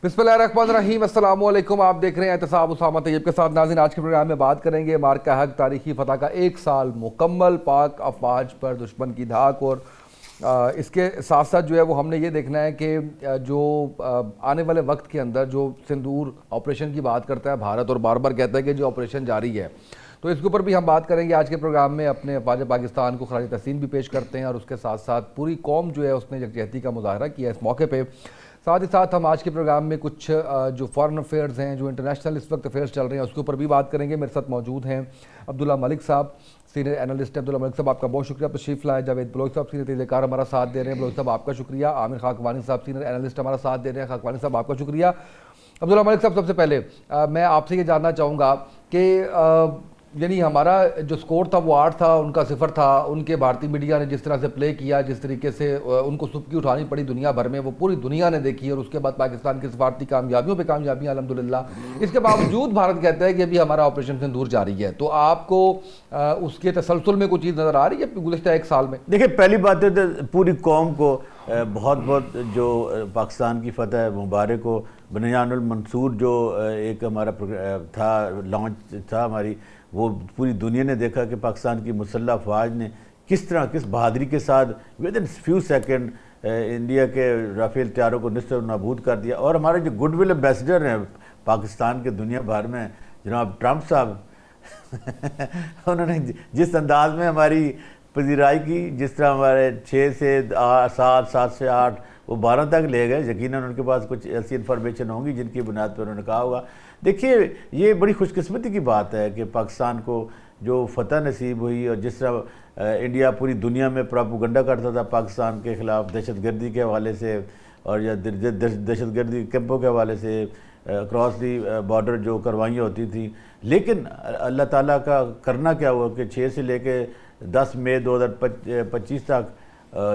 बिस्मिल्लाहिर्रहमानिर्रहीम, अस्सलाम वालेकुम। आप देख रहे हैं एहतसाब उसामा तैयब के साथ। नाज़रीन, आज के प्रोग्राम में बात करेंगे मार्का हक तारीखी फतह का 1 साल मुकम्मल, पाक अफवाज पर दुश्मन की धाक। और इसके साथ साथ जो है वो हमने ये देखना है कि जो आने वाले वक्त के अंदर जो सिंदूर ऑपरेशन की बात करता है भारत और बार बार कहता है कि जो ऑपरेशन जारी है, तो इसके ऊपर भी हम बात करेंगे आज के प्रोग्राम में। अपने अफवाज पाकिस्तान को खराज तहसीन भी पेश करते हैं और उसके साथ साथ पूरी कौम जो है उसने यकजहती का मुजाहरा किया इस मौके पर। साथ ही साथ हम आज के प्रोग्राम में कुछ जो फॉरेन अफेयर्स हैं, जो इंटरनेशनल इस वक्त अफेयर्स चल रहे हैं, उसके ऊपर भी बात करेंगे। मेरे साथ मौजूद हैं अब्दुल्ला मलिक साहब, सीनियर एनालिस्ट हैं। अब्दुल्ला मलिक साहब, आपका बहुत शुक्रिया तशरीफ़ लाए। जावेद बलोच साहब, सीनियर तहरीकार, हमारा साथ दे रहे हैं। बलोच साहब, आपका शुक्रिया। आमिर खाकवानी साहब, सीनियर एनालिस्ट, हमारा साथ दे रहे हैं। खाकवानी साहब, आपका शुक्रिया। अब्दुल्ला मलिक साहब, सबसे पहले मैं आपसे ये जानना चाहूँगा कि यानी हमारा जो स्कोर था वो 8 था, उनका 0 था। उनके भारतीय मीडिया ने जिस तरह से प्ले किया, जिस तरीके से उनको सुबकी उठानी पड़ी दुनिया भर में, वो पूरी दुनिया ने देखी। और उसके बाद पाकिस्तान की सफारती कामयाबियों पे कामयाबियाँ अल्हम्दुलिल्लाह। इसके बावजूद भारत कहता है कि अभी हमारा ऑपरेशन सिंदूर जारी है। तो आपको उसके तसलसल में कोई चीज़ नज़र आ रही है गुज़श्ता 1 साल में? देखिए, पहली बात है तो पूरी कौम को बहुत बहुत जो पाकिस्तान की फतह मुबारक हो। बुनियानुल मंसूर जो एक हमारा था, लॉन्च था हमारी, वो पूरी दुनिया ने देखा कि पाकिस्तान की मुसल्लह अफवाज ने किस तरह, किस बहादुरी के साथ with in few second India के राफेल तैयारों को निस्तर नाबूद कर दिया। और हमारे जो गुडविल एम्बेसडर हैं पाकिस्तान के दुनिया भर में, जनाब ट्रंप साहब उन्होंने जिस अंदाज में हमारी पजीराई की, जिस तरह हमारे 6 से 7, 7 से 8 वो 12 तक ले गए। यकीनन उनके पास कुछ ऐसी इन्फॉर्मेशन होंगी जिनकी बुनियाद पर उन्होंने कहा होगा। देखिए, ये बड़ी खुशकिस्मती की बात है कि पाकिस्तान को जो फतह नसीब हुई, और जिस तरह इंडिया पूरी दुनिया में प्रोपेगेंडा करता था पाकिस्तान के ख़िलाफ़ दहशतगर्दी के हवाले से, और या दहशतगर्दी कैंपों के हवाले से क्रॉस दी बॉर्डर जो कार्रवाइयाँ होती थी। लेकिन अल्लाह ताला का करना क्या हुआ कि 6 से लेकर 10 मई 2025 तक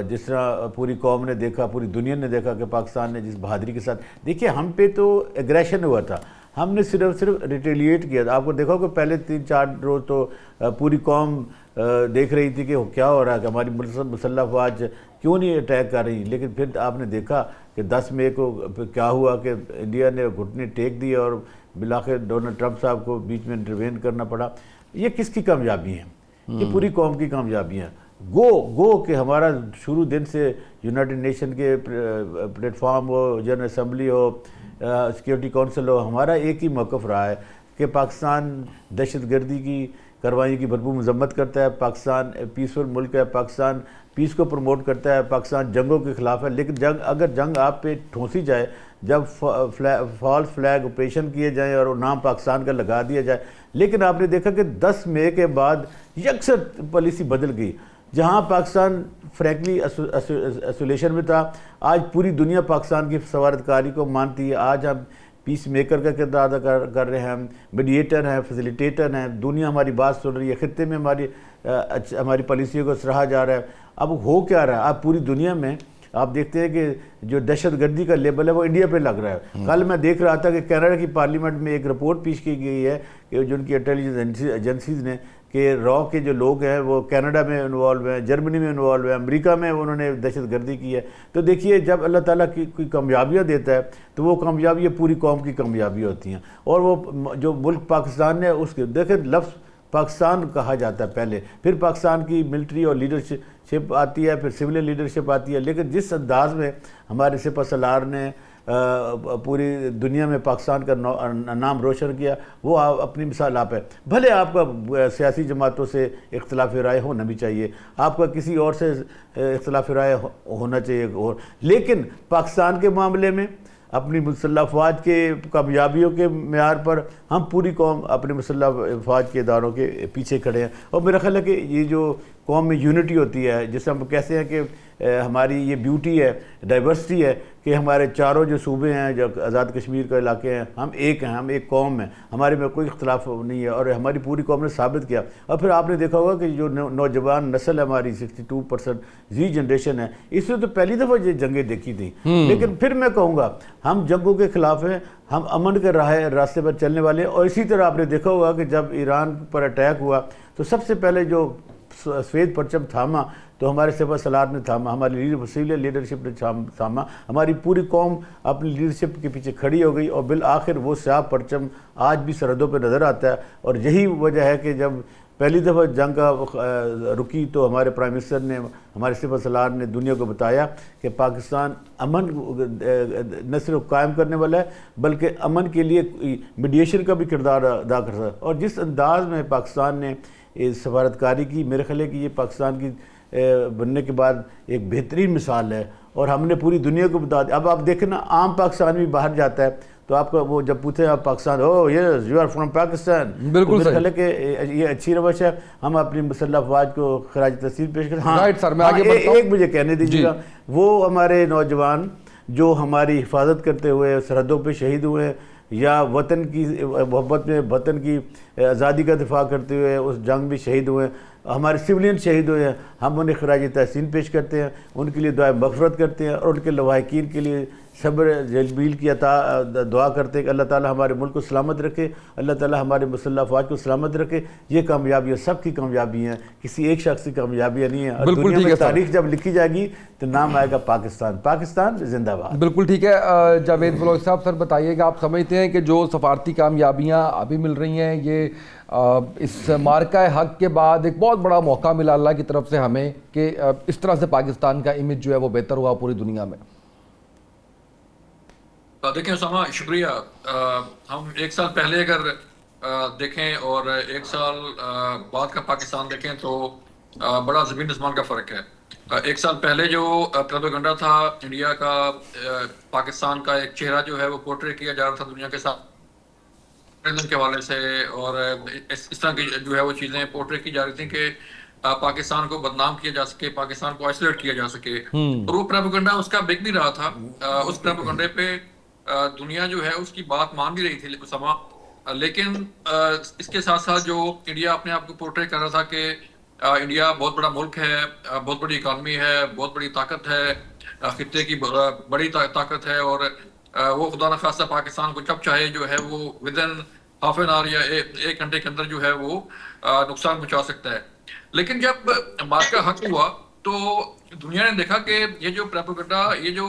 जिस तरह पूरी कौम ने देखा, पूरी दुनिया ने देखा कि पाकिस्तान ने जिस बहादुरी के साथ, देखिए हम पे तो एग्रेशन हुआ था, हमने सिर्फ रिटेलिएट किया था। आपको देखो कि पहले 3-4 रोज़ तो पूरी कौम देख रही थी कि क्या हो रहा है, कि हमारी मुसल्लह अफवाज क्यों नहीं अटैक कर रही। लेकिन फिर आपने देखा कि 10 मई को क्या हुआ कि इंडिया ने घुटने टेक दिए और बिलाखिर डोनाल्ड ट्रंप साहब को बीच में इंटरवेन करना पड़ा। ये किसकी कामयाबी है? ये पूरी कौम की कामयाबी है। गो कि हमारा शुरू दिन से यूनाइटेड नेशन के प्लेटफॉर्म हो, जनरल असम्बली हो, सिक्योरिटी काउंसिल हो, हमारा एक ही मौक़िफ़ रहा है कि पाकिस्तान दहशतगर्दी की कार्रवाई की भरपूर मजम्मत करता है। पाकिस्तान पीसफुल मुल्क है, पाकिस्तान पीस को प्रमोट करता है, पाकिस्तान जंगों के ख़िलाफ़ है। लेकिन अगर जंग आप पे ठोंसी जाए, जब फॉल्स फ्लैग ऑपरेशन किए जाएँ और नाम पाकिस्तान का लगा दिया जाए। लेकिन आपने देखा कि 10 मई के बाद यकसर पॉलिसी बदल गई। जहाँ पाकिस्तान फ्रैंकली आइसोलेशन में था, आज पूरी दुनिया पाकिस्तान की सफारतकारी को मानती है। आज हम पीस मेकर का किरदार अदा कर रहे हैं, मीडिएटर हैं, फैसिलिटेटर हैं। दुनिया हमारी बात सुन रही है, खित्ते में हमारी पॉलिसियों को सराहा जा रहा है। अब हो क्या रहा है? अब पूरी दुनिया में आप देखते हैं कि जो दहशतगर्दी का लेबल है वो इंडिया पे लग रहा है। कल मैं देख रहा था कि कनाडा की पार्लियामेंट में एक रिपोर्ट पेश की गई है कि जो उनकी इंटेलिजेंस एजेंसीज ने, कि रॉ के जो लोग हैं वो कनाडा में इन्वॉल्व हैं, जर्मनी में इन्वॉल्व है, अमेरिका में उन्होंने दहशतगर्दी की है। तो देखिए, जब अल्लाह ताला की कोई कामयाबियाँ देता है तो वो कामयाबियाँ पूरी कौम की कामयाबी होती हैं। और वो जो मुल्क पाकिस्तान है उसके देखें, लफ्ज़ पाकिस्तान कहा जाता है पहले, फिर पाकिस्तान की मिलिट्री और लीडरशिप आती है, फिर सिविलियन लीडरशिप आती है। लेकिन जिस अंदाज में हमारे सिपह सलार ने पूरी दुनिया में पाकिस्तान का नाम रोशन किया, वो अपनी मिसाल आप है। भले आपका सियासी जमातों से इख्तलाफ राय होना भी चाहिए, आपका किसी और से इख्तलाफ राय होना चाहिए, और लेकिन पाकिस्तान के मामले में अपनी मुसल्लह अफवाज के कामयाबियों के म्यार पर हम पूरी कौम अपने मुसल्लह अफवाज के इदारों के पीछे खड़े हैं। और मेरा ख्याल है कि ये जो कौम में यूनिटी होती है, जिसे हम कहते हैं कि हमारी ये ब्यूटी है, डाइवर्सिटी है, कि हमारे चारों जो सूबे हैं, जो आज़ाद कश्मीर के इलाके हैं, हम एक हैं, हम एक कौम हैं, हमारे में कोई इख्तलाफ नहीं है। और हमारी पूरी कौम ने साबित किया। और फिर आपने देखा होगा कि जो नौजवान नस्ल है हमारी, 62% जी जनरेशन है, इसमें तो पहली दफ़ा ये जंगें देखी थी। लेकिन फिर मैं कहूँगा हम जंगों के ख़िलाफ़ हैं, हम अमन के रास्ते पर चलने वाले हैं। और इसी तरह आपने देखा होगा कि जब ईरान पर अटैक हुआ तो सबसे पहले जो सफ़ेद परचम थामा तो हमारे सिपह सलार ने थामा, हमारी सिविलियन लीडरशिप ने थामा, हमारी पूरी कौम अपनी लीडरशिप के पीछे खड़ी हो गई और बिल आखिर वो स्याह परचम आज भी सरहदों पर नज़र आता है। और यही वजह है कि जब पहली दफ़ा जंग का रुकी तो हमारे प्राइम मिनिस्टर ने, हमारे सिपह सलार ने दुनिया को बताया कि पाकिस्तान अमन न सिर्फ कायम करने वाला है बल्कि अमन के लिए मीडिएशन का भी किरदार अदा कर सकता है। और जिस अंदाज में पाकिस्तान ने इस सफारतकारी की, मेरे ख्याल है कि ये पाकिस्तान की बनने के बाद एक बेहतरीन मिसाल है और हमने पूरी दुनिया को बता दिया। अब आप देखें ना, आम पाकिस्तान भी बाहर जाता है तो आपका वो जब पूछे आप Pakistan, oh yes you are from Pakistan, बिल्कुल तो मेरे ख्याल है कि ये अच्छी रवश है। हम अपनी मुसल्लह अफवाज को खराज तहसीन पेश करें। हाँ राइट सर, मैं आगे बढ़ता हूं। एक मुझे कहने दीजिएगा, वो हमारे नौजवान जो हमारी हिफाजत करते हुए सरहदों पे शहीद हुए या वतन की मोहब्बत में वतन की आज़ादी का दिफा करते हुए उस जंग में शहीद हुए, हमारे सिविलियन शहीद हुए हैं, हम उन्हें खराज तहसीन पेश करते हैं, उनके लिए दुआ मग़फ़िरत करते हैं और उनके लवाहिकीन के लिए सब्र जलबील की दुआ करते हैं कि अल्लाह ताला हमारे मुल्क को सलामत रखे, अल्लाह ताला हमारे मुसल्लह अफ़वाज को सलामत रखे। ये कामयाबियाँ सबकी कामयाबी हैं, किसी एक शख्स की कामयाबियाँ नहीं है। और दुनिया में तारीख जब लिखी जाएगी तो नाम आएगा पाकिस्तान। पाकिस्तान जिंदाबाद। बिल्कुल ठीक है। जावेद बलोच साहब, सर बताइएगा, आप समझते हैं कि जो सफारती कामयाबियाँ अभी मिल रही हैं ये इस मार्का हक के बाद एक बहुत बड़ा मौका मिला अल्लाह की तरफ से हमें कि इस तरह से पाकिस्तान का इमेज जो है वो बेहतर हुआ पूरी दुनिया में? देखिए उसामा, शुक्रिया। हम एक साल पहले अगर देखें और एक साल बाद का पाकिस्तान देखें तो बड़ा ज़मीन आसमान का फ़र्क है। एक साल पहले जो प्रोपेगेंडा था इंडिया का, पाकिस्तान का एक चेहरा जो है वो पोर्ट्रे किया जा रहा था दुनिया के साथ के हवाले से, और इस तरह की जो है वो चीज़ें पोर्ट्रे की जा रही थी कि पाकिस्तान को बदनाम किया जा सके, पाकिस्तान को आइसोलेट किया जा सके। और वो प्रोपेगेंडा उसका बिक भी रहा था। उस प्रोपेगेंडे पे दुनिया जो है उसकी बात मान भी रही थी उसामा। लेकिन इसके साथ साथ जो इंडिया अपने आप को पोर्ट्रे कर रहा था कि इंडिया बहुत बड़ा मुल्क है, बहुत बड़ी इकानमी है, बहुत बड़ी ताकत है, खित्ते की बड़ी ताकत है, और वो खुदा न खास्ता पाकिस्तान को जब चाहे जो है वो with in half an hour या एक घंटे के अंदर जो है वो नुकसान पहुंचा सकता है। लेकिन जब मार्का हक हुआ तो दुनिया ने देखा कि ये जो प्रोपेगेंडा, ये जो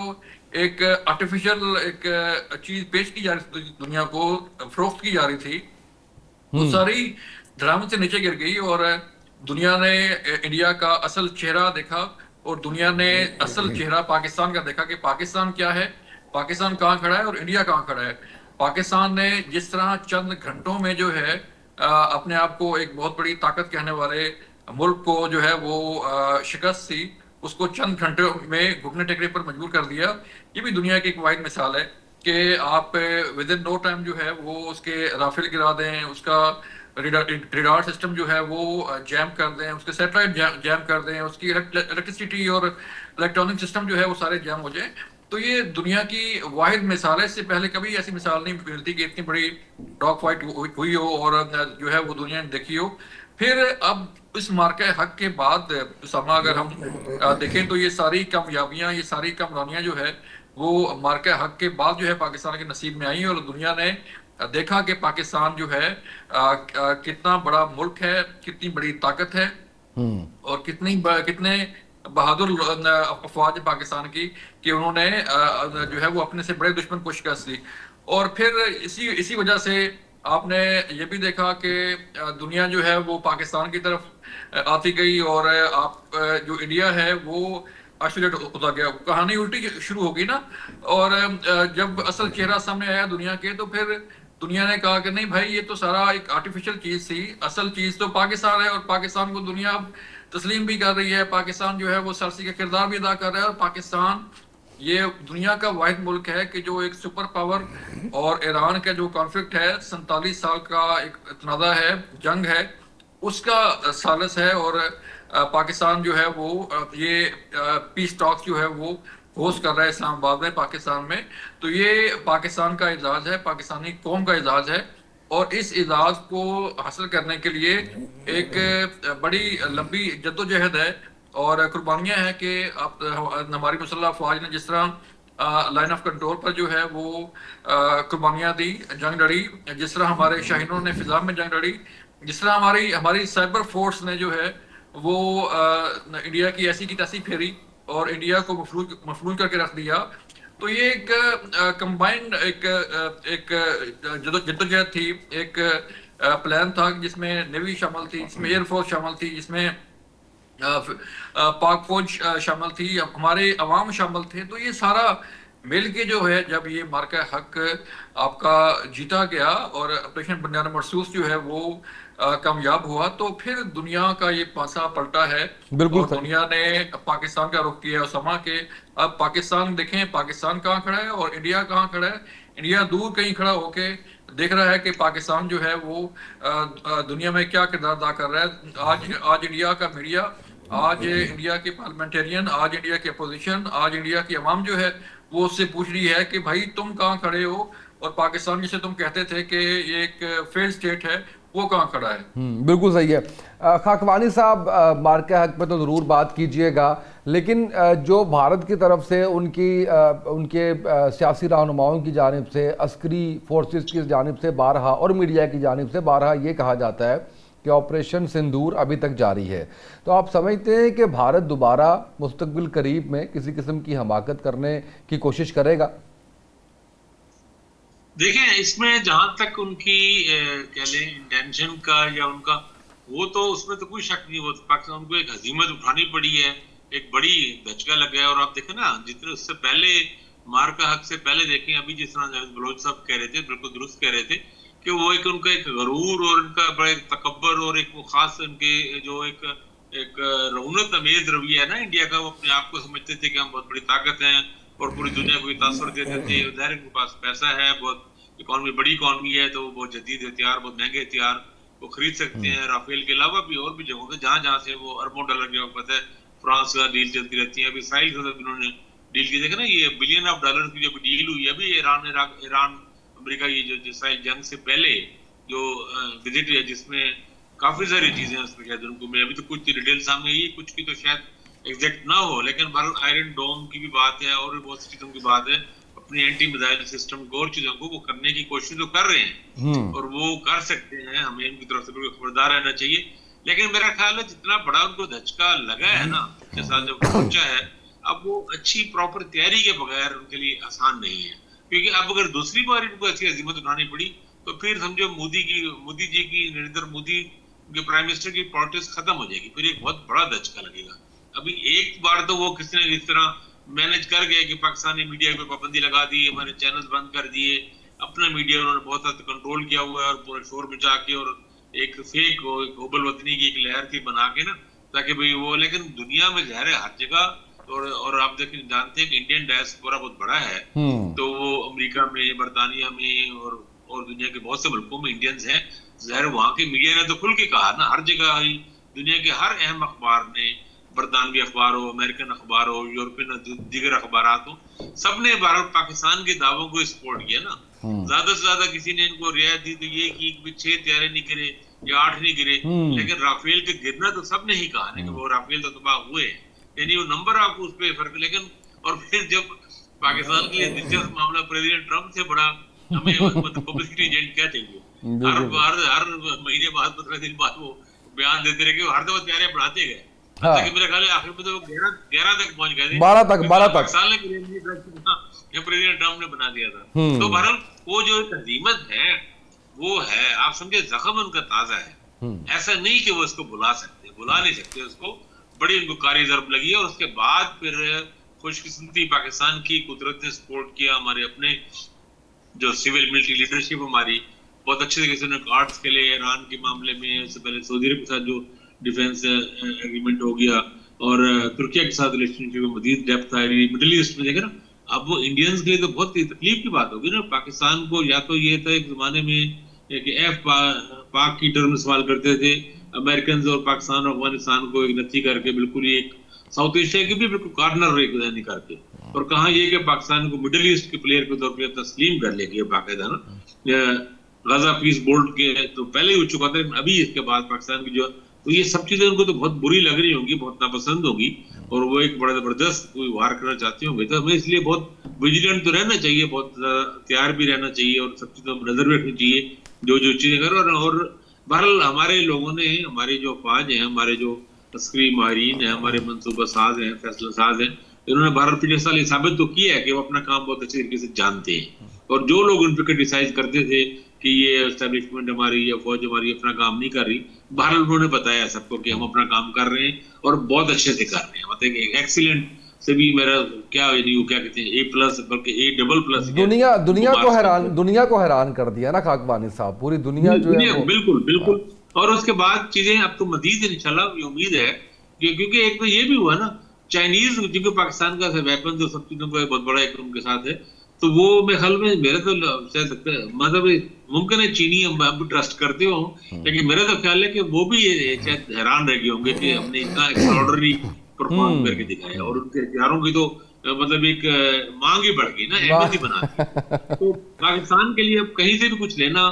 एक आर्टिफिशियल एक चीज पेश की जा रही थी, दुनिया को फरोख्त की जा रही थी, वो सारी ड्रामे से नीचे गिर गई और दुनिया ने इंडिया का असल चेहरा देखा और दुनिया ने असल चेहरा पाकिस्तान का देखा कि पाकिस्तान क्या है, पाकिस्तान कहाँ खड़ा है और इंडिया कहाँ खड़ा है। पाकिस्तान ने जिस तरह चंद घंटों में जो है अपने आप को एक बहुत बड़ी ताकत कहने वाले मुल्क को जो है वो शिकस्त थी, उसको चंद घंटों में घुटने टेकने पर मजबूर कर दिया। ये भी दुनिया की एक वाहिद मिसाल है कि आप विद इन नो टाइम जो है वो उसके राफेल गिरा दें, उसका रेडार सिस्टम जो है वो जैम कर दें, उसके सैटेलाइट जैम कर दें, उसकी इलेक्ट्रिसिटी और इलेक्ट्रॉनिक सिस्टम जो है वो सारे जैम हो जाए। तो ये दुनिया की वाहिद मिसाल है। इससे पहले कभी ऐसी मिसाल नहीं मिलती कि इतनी बड़ी डॉग फाइट हुई हो और जो है वो दुनिया ने देखी हो। फिर अब इस मार्का हक के बाद समा अगर हम देखें तो ये सारी कामयाबियां, ये सारी कामरानियां जो है वो मार्का हक के बाद जो है पाकिस्तान के नसीब में आई और दुनिया ने देखा कि पाकिस्तान जो है कितना बड़ा मुल्क है, कितनी बड़ी ताकत है और कितने बहादुर अफवाज पाकिस्तान की कि उन्होंने जो है वो अपने से बड़े दुश्मन को शिकस्त दी। और फिर इसी वजह से आपने ये भी देखा कि दुनिया जो है वो पाकिस्तान की तरफ आती गई और आप जो इंडिया है वो आइसोलेट होता गया। कहानी उल्टी शुरू होगी ना। और जब असल चेहरा सामने आया दुनिया के तो फिर दुनिया ने कहा कि नहीं भाई, ये तो सारा एक आर्टिफिशियल चीज थी, असल चीज तो पाकिस्तान है और पाकिस्तान को दुनिया अब तस्लीम भी कर रही है। पाकिस्तान जो है वो सरसी का किरदार भी अदा कर रहा है और पाकिस्तान ये दुनिया का वाहिद मुल्क है कि जो एक सुपर पावर और ईरान का जो कॉन्फ्लिक्ट है, 47 साल का एक तनाज़ा है, जंग है, उसका सालिस है। और पाकिस्तान जो है वो ये पीस टॉक्स जो है वो होस्ट कर रहा है इस्लामाबाद में, पाकिस्तान में। तो ये पाकिस्तान का एजाज़ है, पाकिस्तानी कौम का एजाज़ है और इस एजाज़ को हासिल करने के लिए एक बड़ी लंबी जद्दोजहद है और कुर्बानियां हैं कि आप हमारी मुसल्लह अफवाज ने जिस तरह लाइन ऑफ कंट्रोल पर जो है वो कुर्बानियां दी, जंग लड़ी, जिस तरह हमारे शाहीनों ने फिजा में जंग लड़ी, जिस तरह हमारी साइबर फोर्स ने जो है वो इंडिया की ऐसी की तैसी फेरी और इंडिया को मफलूज करके रख दिया। तो ये एक कंबाइंड एक जद्दोजहद थी, एक प्लान था जिसमें नेवी शामिल थी, जिसमें एयरफोर्स शामिल थी, जिसमें पाक फौज शामिल थी, हमारे अवाम शामिल थे। तो ये सारा मिल के जो है, जब ये मार्का हक आपका जीता गया और ऑपरेशन बनियान मरसूस जो है वो कामयाब हुआ, तो फिर दुनिया का ये पासा पलटा है बिल्कुल और सही। दुनिया ने पाकिस्तान का रुख किया उसामा के। अब पाकिस्तान देखें, पाकिस्तान कहाँ खड़ा है और इंडिया कहाँ खड़ा है। इंडिया दूर कहीं खड़ा होके देख रहा है कि पाकिस्तान जो है वो दुनिया में क्या किरदार अदा कर रहा है। आज इंडिया का मीडिया, आज इंडिया के पार्लियामेंटेरियन, आज इंडिया की अपोजिशन, आज इंडिया की अवाम जो है वो उससे पूछ रही है कि भाई तुम कहाँ खड़े हो, और पाकिस्तान जिसे तुम कहते थे कि ये एक फेल्ड स्टेट है, वो कहाँ खड़ा है। बिल्कुल सही है। खाकवानी साहब, मार्का हक पे तो ज़रूर बात कीजिएगा, लेकिन जो भारत की तरफ से उनके सियासी रहनुमाओं की जानिब से, अस्करी फोर्सेस की जानिब से बारहा और मीडिया की जानिब से बारहा ये कहा जाता है कि ऑपरेशन सिंदूर अभी तक जारी है। तो आप समझते हैं कि भारत दोबारा मुस्तकबिल करीब में किसी किस्म की हमाकत करने की कोशिश करेगा? देखें, इसमें जहां तक उनकी कह लें इंटेंशन का या उनका, वो तो उसमें तो कोई शक नहीं। वो तो पाकिस्तान को एक हजीमत उठानी पड़ी है, एक बड़ी धचका लगा है। और आप देखें ना, जितने उससे पहले मार्का हक से पहले देखें, अभी जिस तरह जावेद बलोच साहब कह रहे थे, बिल्कुल दुरुस्त कह रहे थे कि वो एक उनका एक गरूर और उनका बड़ा एक तकब्बर और एक वो खास उनके जो एक रौनक अमेज रवैया है ना इंडिया का, वो अपने आप को समझते थे कि हम बहुत बड़ी ताकत हैं और पूरी दुनिया को तासर देते थे। ज़ाहिर है उनके पास पैसा है, बहुत इकॉनमी, बड़ी इकॉनमी है, तो वो बहुत जदीद हथियार, बहुत महंगे हथियार वो खरीद सकते हैं। राफेल के अलावा भी और भी जगहों पे जहाँ जहाँ से वो अरबों डॉलर की पता है, फ्रांस का डील चलती रहती है। अभी इसराइल के साथ इन्होंने डील की, देखे ना, ये बिलियन ऑफ डॉलर की जो डील हुई है अभी ईरान अमेरिका की, जो इसराइल जंग से पहले जो विजिट है, जिसमें काफी सारी चीजें उसमें शायद उनको, मैं अभी तो कुछ डिटेल सामने आई, कुछ की तो शायद एग्जैक्ट ना हो, लेकिन भारत आयरन डोम की भी बात है और भी बहुत सी चीजों की बात है। अपनी एंटी मिसाइल सिस्टम को और चीजों को वो करने की कोशिश तो कर रहे हैं और वो कर सकते हैं, हमें उनकी तरफ से बिल्कुल खबरदार रहना चाहिए। लेकिन मेरा ख्याल है जितना बड़ा उनको धचका लगा है ना, पिछले साल जब पहुंचा है, अब वो अच्छी प्रॉपर तैयारी के बगैर उनके लिए आसान नहीं है। क्योंकि अब अगर दूसरी बार इनको ऐसी अजीमत उठानी पड़ी तो फिर समझो मोदी जी की, नरेंद्र मोदी के प्राइम मिनिस्टर की पॉलिटिक्स खत्म हो जाएगी, फिर एक बहुत बड़ा धचका लगेगा। अभी एक बार तो वो किसी ने इस तरह मैनेज कर गए कि पाकिस्तानी मीडिया पे पाबंदी लगा दी, हमारे चैनल्स बंद कर दिए, अपना मीडिया उन्होंने बहुत हद तक कंट्रोल किया हुआ है और पूरा शोर मचा के और एक फेक ग्लोबल वतनी की एक लहर की बना के ना, ताकि भाई वो, लेकिन दुनिया में ज़ाहिर है हर जगह, और आप देखें, जानते हैं कि इंडियन डायस्पोरा बहुत बड़ा है, तो वो अमेरिका में, बरतानिया में और दुनिया के बहुत से मुल्कों में इंडियंस हैं। ज़ाहिर वहाँ के मीडिया ने तो खुल के कहा ना, हर जगह ही दुनिया के हर अहम अखबार ने, बरतानवी अखबार हो, अमेरिकन अखबार हो, यूरोपियन दीगर अखबार हो, सबने भारत पाकिस्तान के दावों को सपोर्ट किया ना। ज्यादा से ज्यादा किसी ने इनको रियायत दी तो ये कि 6 तैयारे नहीं गिरे या 8 नहीं गिरे, लेकिन राफेल के गिरना तो सबने ही कहा ना कि वो राफेल तो तबाह हुए, यानी वो नंबर आपको उस पर फर्क। लेकिन और फिर जब पाकिस्तान के लिए दिलचस्प मामला, प्रेसिडेंट ट्रम्प से बड़ा हमें पब्लिसिटी एजेंट क्या चाहिए, हर महीने बाद 15 दिन बाद वो बयान देते रहे कि हर दफा तैयारियां बढ़ाते गए। हाँ। मेरे ख्याल आखिर में तो वो 11 तक पहुंच गए थे, 12 तक साल ने प्रेसिडेंट ट्रम्प ने बना दिया था। तो बहरहाल वो जो एक हजीमत है वो है, आप समझे, जख्म उनका ताजा है, ऐसा नहीं कि वो इसको बुला नहीं सकते उसको, बड़ी उनको कारी जरूरत लगी है। और उसके बाद फिर खुशकिस्मती पाकिस्तान की कुदरत ने सपोर्ट किया, हमारे अपने जो सिविल मिलिट्री लीडरशिप हमारी बहुत अच्छे तरीके से आर्ट्स के लिए, ईरान के मामले में, उससे पहले सऊदी अरब के साथ जो डिफेंस एग्रीमेंट हो गया और तुर्किया के साथ रिलेशनशिप में मजीद डेप्थ आ रही, मिडिल ईस्ट में देखे ना, अब वो इंडियंस के लिए तो बहुत तकलीफ की बात होगी ना। पाकिस्तान को या तो ये था एक जमाने में कि पाक की टर्म सवाल करते थे, अमेरिकन और पाकिस्तान और अफगानिस्तान को एक नथी करके बिल्कुल ही एक साउथ एशिया के भी बिल्कुल कॉर्नर एक करके, और कहा ये कि पाकिस्तान को मिडिल ईस्ट के प्लेयर के तौर पर तस्लीम कर लेगी बाकायदा ना। गाजा पीस बोर्ड के तो पहले ही हो चुका था, अभी इसके बाद पाकिस्तान की जो, तो ये सब चीजें उनको तो बहुत बुरी लग रही होंगी, बहुत नापसंद होगी, और वो एक बड़ा जबरदस्त कोई वार करना चाहते होंगे। तो हमें इसलिए बहुत विजिलेंट तो रहना चाहिए, बहुत तैयार भी रहना चाहिए और सब चीजों पर नजर रखनी चाहिए जो चीजें करो। और बहरहाल हमारे लोगों ने, हमारी जो फौज है, हमारे जो अस्करी माहिरीन हैं, हमारे मंसूबा साज हैं, फैसला साज हैं, इन्होंने भारत पिछले साल ये साबित तो किया है कि वो अपना काम बहुत अच्छे तरीके से जानते हैं। और जो लोग उन पर क्रिटिसाइज करते थे कि ये एस्टेब्लिशमेंट हमारी या फौज हमारी अपना काम नहीं कर रही, बहरहाल उन्होंने बताया सबको कि हम अपना काम कर रहे हैं और बहुत अच्छे से कर रहे हैं। मतलब एक्सीलेंट से भी मेरा क्या कहते हैं A+, बल्कि A++। दुनिया को हैरान कर दिया ना खाकवानी साहब, पूरी दुनिया जो है वो। बिल्कुल बिल्कुल। और उसके बाद चीजें अब तो मजीद इंशाल्लाह उम्मीद है कि, क्योंकि एक तो ये भी हुआ ना, चाइनीज जिनको पाकिस्तान का वेपन जो सब चीजों का बहुत बड़ा एक उनके साथ है, तो वो मेरे ख्याल में मेरे तो मतलब मुमकिन है चीनी हम ट्रस्ट करते हो, लेकिन मेरा तो ख्याल है कि वो भी शायद हैरान रह गए होंगे कि हमने इतना एक्स्ट्राऑर्डिनरी परफॉर्म करके दिखाया, और उनके हथियारों की तो मतलब एक मांग ही बढ़ गई ना, अहमियत ही बना दी। तो पाकिस्तान के लिए अब कहीं से भी कुछ लेना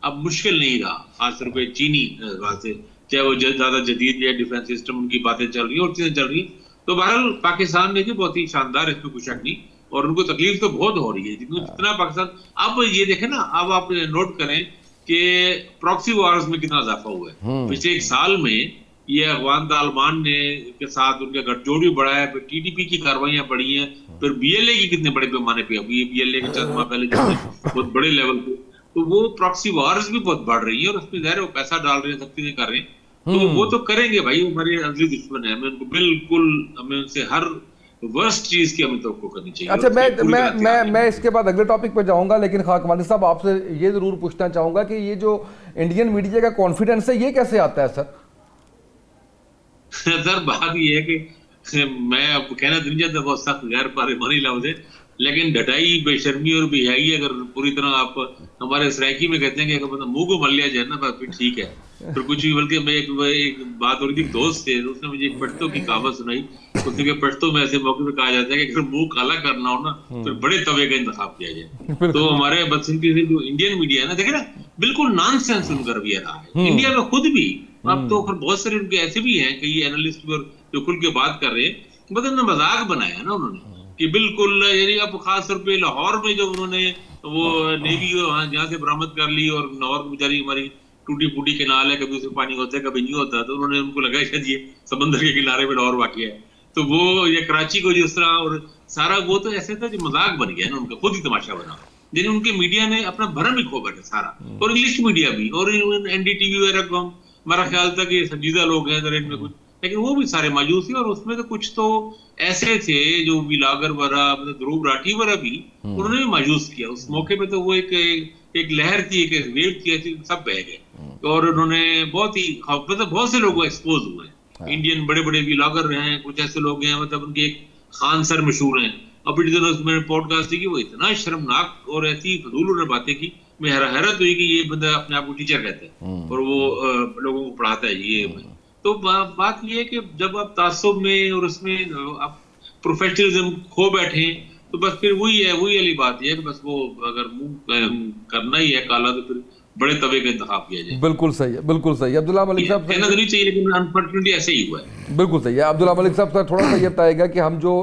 अब मुश्किल नहीं रहा, खासतौर पे चीनी बात से, चाहे वो ज्यादा जदीद या डिफेंस सिस्टम उनकी बातें चल रही है और चीजें चल रही है। तो बहरहाल पाकिस्तान ने भी बहुत ही शानदार, इसमें कुछ शक नहीं, और उनको तकलीफ तो बहुत हो रही है जितना पाकिस्तान। अब ये देखें ना, अब आप नोट करें कि प्रॉक्सी वॉर्स में कितना इजाफा हुआ है पिछले एक साल में। ये अफगान तालिबान ने के साथ उनका गठजोड़ भी बढ़ा है, फिर TTP की कार्रवाइयां बढ़ी हैं, फिर BLA की कितने बड़े पैमाने पे, अभी BLA के चंद माह पहले जो बहुत बड़े लेवल पे, तो वो प्रॉक्सी वॉर्स भी बहुत बढ़ रही है, और उसमें ज़ाहिर है वो पैसा डाल रहे हैं, सब चीजें कर रहे हैं, तो वो तो करेंगे भाई, हमारे असली दुश्मन है, हमें उनको बिल्कुल, हमें उनसे हर वर्स्ट चीज की हमें तवक्को करनी चाहिए। अच्छा, मैं इसके बाद अगले टॉपिक पे जाऊंगा, लेकिन खाकवानी साहब आपसे ये जरूर पूछना चाहूंगा कि ये जो इंडियन मीडिया का कॉन्फिडेंस है, ये कैसे आता है सर? सर बात ये है कि मैं अब कहना तो नहीं चाहता, बहुत सख्त गैर पार्लिमानी लफ्ज है, लेकिन डटाई, बेशर्मी और बेहयाई अगर पूरी तरह आप हमारे सराइकी में कहते हैं कि अगर मतलब मुंह को मल लिया जाए ना, फिर ठीक है, फिर कुछ भी। बल्कि मैं एक बात हो रही थी, दोस्त थे, उसने मुझे एक पश्तो की कहावत सुनाई। उसने कहा पश्तो में ऐसे मौके पे कहा जाता है कि अगर मुंह काला करना हो ना, फिर बड़े तवे का इंतखाब किया जाए। तो हमारे बदकिस्मती से जो इंडियन मीडिया है ना, देखे ना, बिल्कुल नॉनसेंस उनका रवैया रहा है इंडिया में खुद भी। अब तो बहुत सारे उनके ऐसे भी हैं कि ये एनालिस्ट जो खुल के बात कर रहे हैं, मतलब मजाक बनाया ना उन्होंने कि बिल्कुल, यानी अब खास तौर पे लाहौर में जो उन्होंने वो नेवी जहाँ से बरामद कर ली, और लाहौर की बेचारी हमारी टूटी फूटी केनाल है, कभी उसमें पानी होता है कभी नहीं होता, तो उन्होंने उनको लगा शायद ये समंदर के किनारे पे लाहौर वाक़ है, तो वो ये कराची को जिस तरह, और सारा वो तो ऐसे था जो मजाक बन गया ना, उनका खुद ही तमाशा बना, जिन्हें उनके मीडिया ने अपना भरम ही खो बैठा सारा, और इंग्लिश मीडिया भी, और NDTV वगैरह को हमारा ख्याल था कि संजीदा लोग हैं इनमें कुछ, लेकिन वो भी सारे मौजूद थे, और उसमें तो कुछ तो ऐसे थे जो बिलागर वगैरह, मतलब ध्रुव राठी वगैरह भी उन्होंने भी मायूस किया उस मौके पे। तो वो एक लहर थी, एक वेव थी, सब बह गए, और उन्होंने बहुत ही, मतलब बहुत से लोग एक्सपोज हुए। इंडियन बड़े बड़े बिलागर हैं, कुछ ऐसे लोग हैं, मतलब उनके एक खान सर मशहूर हैं, अभी मैंने पॉडकास्ट की, वो इतना शर्मनाक और ऐसी फजूल उन्होंने बातें की, मैं हैरत हुई कि ये बंदा अपने आप को टीचर कहता है और वो लोगों को पढ़ाता है ये। तो बात ये है कि जब आप तासुब में और उसमें आप प्रोफेशनलिज्म खो बैठे, तो बस फिर वही वाली बात है कि बस वो अगर मुंह करना ही है काला, तो फिर बड़े तवे का इंतखाब किया जाए। बिल्कुल सही है, बिल्कुल सही है। अब्दुल्ला मलिक साहब, कहना तो नहीं चाहिए, लेकिन अनफॉर्चुनेटली ऐसे ही हुआ है। बिल्कुल सही है। अब्दुल्ला मलिक साहब, सर थोड़ा सा ये बताएगा कि हम जो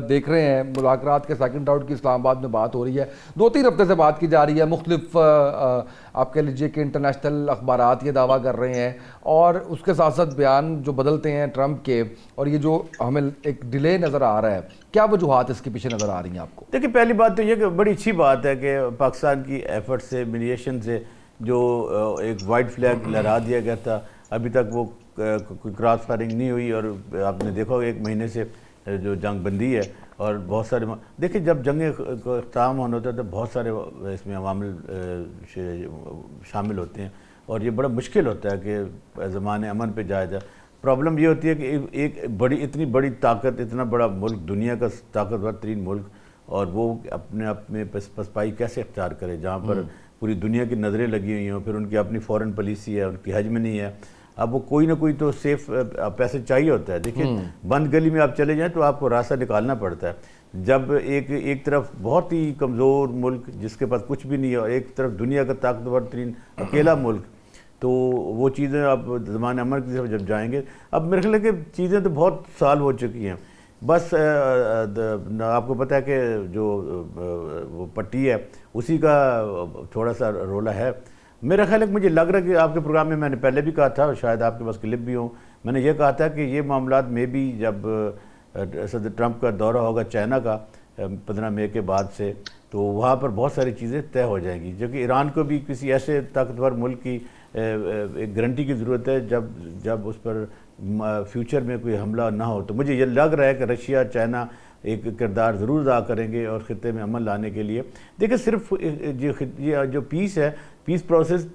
देख रहे हैं मुज़ाकरात के सेकंड राउंड की इस्लामाबाद में बात हो रही है, 2-3 हफ्ते से बात की जा रही है, मुख्तलिफ आप कह लीजिए कि इंटरनेशनल अखबारात ये दावा कर रहे हैं, और उसके साथ साथ बयान जो बदलते हैं ट्रंप के, और ये जो हमें एक डिले नज़र आ रहा है, क्या वजूहात इसके पीछे नज़र आ रही हैं आपको? देखिए, पहली बात तो ये कि बड़ी अच्छी बात है कि पाकिस्तान की एफर्ट से, मीडिएशन से जो एक वाइट फ्लैग लहरा दिया गया था, अभी तक वो कोई क्रॉस फायरिंग नहीं हुई, और आपने देखा 1 महीने से जो जंग बंदी है, और बहुत सारे, देखिए जब जंग को अख्ताम होना होता है तो बहुत सारे इसमें अवामिल शामिल होते हैं, और ये बड़ा मुश्किल होता है कि ज़माने अमन पे जाया जाए। प्रॉब्लम ये होती है कि एक इतनी बड़ी ताकत, इतना बड़ा मुल्क, दुनिया का ताकतवर तरीन मुल्क, और वो अपने आप में पसपाई कैसे अख्तियार करे जहाँ पर पूरी दुनिया की नज़रें लगी हुई हों, फिर उनकी अपनी फॉरेन पॉलिसी है, उनकी हजमनी है। अब वो कोई ना कोई तो सेफ पैसे चाहिए होता है। देखिए, बंद गली में आप चले जाएं तो आपको रास्ता निकालना पड़ता है। जब एक तरफ बहुत ही कमज़ोर मुल्क जिसके पास कुछ भी नहीं है, और एक तरफ दुनिया का ताकतवर तरीन अकेला मुल्क, तो वो चीज़ें आप ज़माने अमर की तरफ जब जाएंगे, अब मेरे ख्याल है कि चीज़ें तो बहुत साल हो चुकी हैं। बस आपको पता है कि जो वो पट्टी है उसी का थोड़ा सा रोला है। मेरा ख्याल है, मुझे लग रहा है कि आपके प्रोग्राम में मैंने पहले भी कहा था, शायद आपके पास क्लिप भी हो, मैंने ये कहा था कि ये मामलात में भी जब सदर ट्रंप का दौरा होगा चाइना का 15 मई के बाद से, तो वहाँ पर बहुत सारी चीज़ें तय हो जाएंगी, जो कि ईरान को भी किसी ऐसे ताकतवर मुल्क की एक गारंटी की ज़रूरत है जब उस पर फ्यूचर में कोई हमला ना हो। तो मुझे ये लग रहा है कि रशिया चाइना एक किरदार ज़रूर अदा करेंगे और ख़ित्ते में अमन लाने के लिए। देखिए सिर्फ जो पीस है, पीस प्रोसेस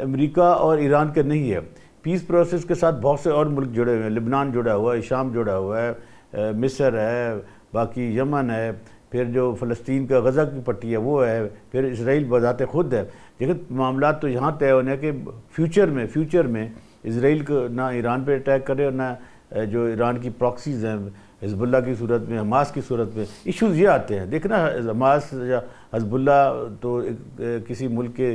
अमेरिका और ईरान का नहीं है, पीस प्रोसेस के साथ बहुत से और मुल्क जुड़े हुए हैं। लिबनान जुड़ा हुआ है, शाम जुड़ा हुआ है, मिस्र है, बाकी यमन है, फिर जो फ़लस्तीन का गज़ा की पट्टी है वो है, फिर इसराइल बज़ाते ख़ुद है। लेकिन मामला तो यहाँ तय होने कि फ्यूचर में इसराइल को ना ईरान पे अटैक करे और ना जो ईरान की प्रॉक्सीज़ हैं हिज़्बुल्लाह की सूरत में, हमास की सूरत में, इश्यूज़ ये आते हैं। देखना हमास या हिज़्बुल्लाह तो किसी मुल्क के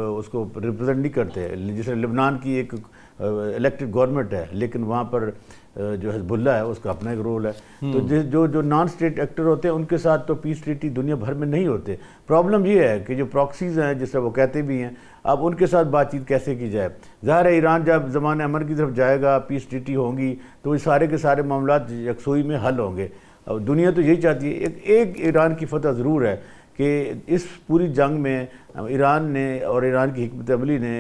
उसको रिप्रेजेंट नहीं करते हैं। जैसे लिबनान की एक इलेक्टेड गवर्नमेंट है, लेकिन वहाँ पर जो हिज़्बुल्लाह है उसका अपना एक रोल है। तो जो नॉन स्टेट एक्टर होते हैं उनके साथ तो पीस ट्रीटी दुनिया भर में नहीं होते। प्रॉब्लम ये है कि जो प्रॉक्सीज़ हैं, जिस तरह वो कहते भी हैं, अब उनके साथ बातचीत कैसे की जाए। ज़ाहिर है ईरान जब ज़माने अमन की तरफ जाएगा, पीस ट्रीटी होंगी, तो ये सारे के सारे मामलात यकसुई में हल होंगे। अब दुनिया तो यही चाहती है। एक ईरान की फतह ज़रूर है कि इस पूरी जंग में ईरान ने और ईरान की हिकमत अमली ने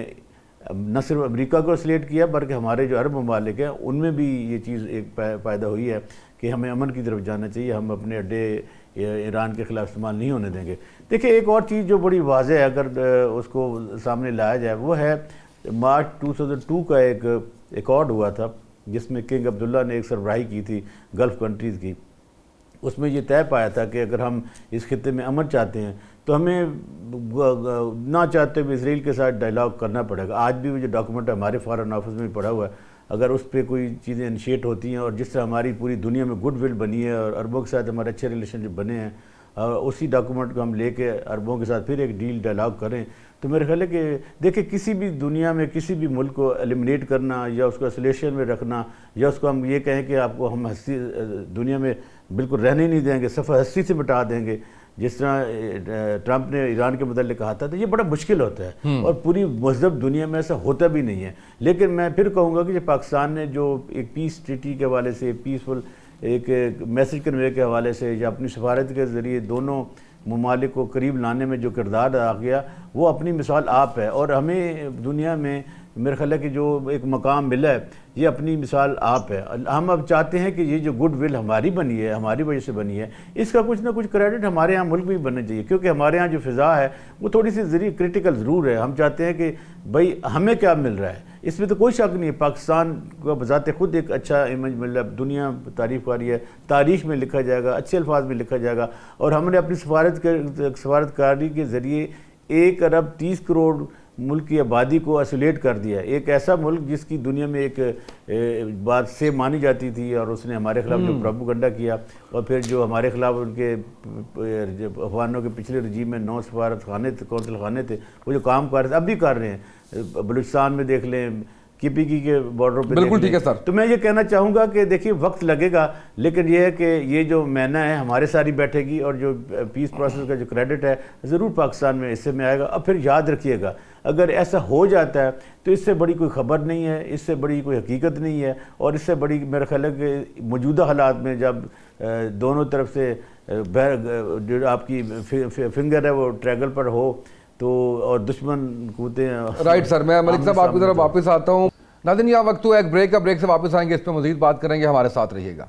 न सिर्फ अमेरिका को असलेट किया, बल्कि हमारे जो अरब ममालिक हैं उनमें भी ये चीज़ एक पैदा हुई है कि हमें अमन की तरफ जाना चाहिए, हम अपने अड्डे ईरान के ख़िलाफ़ इस्तेमाल नहीं होने देंगे। देखिए एक और चीज़ जो बड़ी वाज़ेह है, अगर उसको सामने लाया जाए, वो है मार्च 2002 का एक एकॉर्ड हुआ था जिसमें किंग अब्दुल्ला ने एक सरबराही की थी गल्फ़ कंट्रीज़ की। उसमें ये तय पाया था कि अगर हम इस खित्ते में अमन चाहते हैं तो हमें ना चाहते हुए इसराइल के साथ डायलॉग करना पड़ेगा। आज भी वो जो डॉक्यूमेंट हमारे फॉरेन ऑफिस में पड़ा हुआ है, अगर उस पर कोई चीज़ें इनिशिएट होती हैं और जिस तरह हमारी पूरी दुनिया में गुडविल बनी है और अरबों के साथ हमारे अच्छे रिलेशनशिप बने हैं, उसी डॉक्यूमेंट को हम लेके अरबों के साथ फिर एक डील डायलॉग करें, तो मेरे ख्याल है कि देखिए किसी भी दुनिया में किसी भी मुल्क को एलिमिनेट करना या उसको आइसोलेशन में रखना, या उसको हम ये कहें कि आपको हम हस्ती दुनिया में बिल्कुल रहने नहीं देंगे, सफ़र हस्ती से मिटा देंगे, जिस तरह ट्रंप ने ईरान के मुताल्लिक़ कहा था, तो ये बड़ा मुश्किल होता है और पूरी मज़हब दुनिया में ऐसा होता भी नहीं है। लेकिन मैं फिर कहूँगा कि पाकिस्तान ने जो एक पीस ट्रीटी के हवाले से, पीसफुल एक मैसेज कन्वे के हवाले से या अपनी सफारत के ज़रिए दोनों ममालिक को करीब लाने में जो किरदार अदा किया, वो अपनी मिसाल आप है। और हमें दुनिया में मेरे ख्याल है कि जो एक मकाम मिला है, ये अपनी मिसाल आप है। हम अब चाहते हैं कि ये जो गुड विल हमारी बनी है, हमारी वजह से बनी है, इसका कुछ ना कुछ क्रेडिट हमारे यहाँ मुल्क में भी बनना चाहिए, क्योंकि हमारे यहाँ जो फ़िज़ा है वो थोड़ी सी ज़रिए क्रिटिकल ज़रूर है। हम चाहते हैं कि भाई हमें क्या मिल रहा है, इसमें तो कोई शक नहीं है। पाकिस्तान को बज़ाते खुद एक अच्छा इमेज मिल रहा है, दुनिया तारीफ़ कर रही है, तारीख़ में लिखा जाएगा, अच्छे अल्फाज में लिखा जाएगा। और हमने अपनी सफारतकारी के ज़रिए 1 अरब 30 करोड़ मुल्क की आबादी को आइसोलेट कर दिया है। एक ऐसा मुल्क जिसकी दुनिया में एक बात से मानी जाती थी, और उसने हमारे खिलाफ जो प्रोपेगेंडा किया, और फिर जो हमारे खिलाफ उनके अफगानों के पिछले रजीम में 9 सफारत खाने थे, कौंसल खाने थे, वो जो काम कर रहे थे अब भी कर रहे हैं। बलूचिस्तान में देख लें, KPK के बॉर्डर पे, बिल्कुल ठीक है सर। तो मैं ये कहना चाहूँगा कि देखिए वक्त लगेगा, लेकिन ये है कि ये जो महीना है हमारे सारी बैठेगी, और जो पीस प्रोसेस का जो क्रेडिट है ज़रूर पाकिस्तान में हिस्से में आएगा। अब फिर याद रखिएगा, अगर ऐसा हो जाता है तो इससे बड़ी कोई ख़बर नहीं है, इससे बड़ी कोई हकीकत नहीं है, और इससे बड़ी मेरा ख्याल है कि मौजूदा हालात में जब दोनों तरफ से जो आपकी फिंगर है वो ट्रैगल पर हो, तो और दुश्मन कूदते हैं। राइट सर, मैं मलिक साहब आपकी तरफ वापस आता हूँ। नाज़रीन, यहाँ वक्त हुआ एक ब्रेक का, ब्रेक से वापस आएंगे, इस पर मज़ीद बात करेंगे, हमारे साथ रहिएगा।